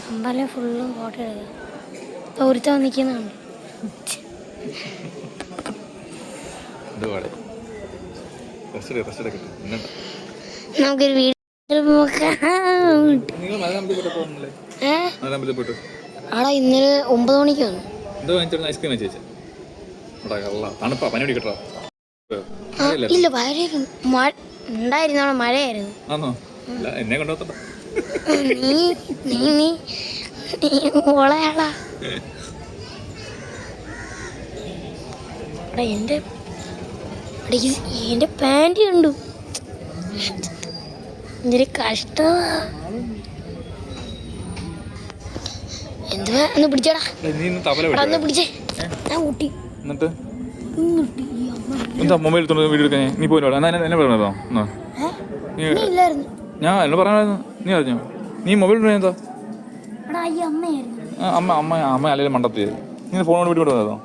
അമ്പലം ഫുള്ളും ഫോട്ടോ എടുക്കുക. ഒരുത്ത നിൽക്കുന്നുണ്ട്. നമുക്കൊരു വീട്ടിൽ ആടാ ഇന്നലെ 9 മണിക്ക് വന്നു. ഇല്ല വയറേക്കും ഉണ്ടായിരുന്നു. അവിടെ മഴയായിരുന്നു. ഓളയാളാ എന്റെ പാൻറ് കണ്ടു. എന്തൊരു കഷ്ടമാ. എന്തുവാ ഒന്ന് പിടിച്ചോടാ, ഒന്ന് പിടിച്ചേ. ഞാൻ ഊട്ടി എന്താ മൊബൈൽ വീഡിയോ എടുക്കാൻ നീ പോയിട്ടോ? എന്നെ പറഞ്ഞതോ? ഞാൻ എന്നോട് പറഞ്ഞായിരുന്നു. നീ അറിഞ്ഞോ? നീ മൊബൈൽ എന്താ? അമ്മ അല്ലെങ്കിൽ മണ്ടത്തി നീ ഫോൺ വീഡിയോ എടുത്തോ?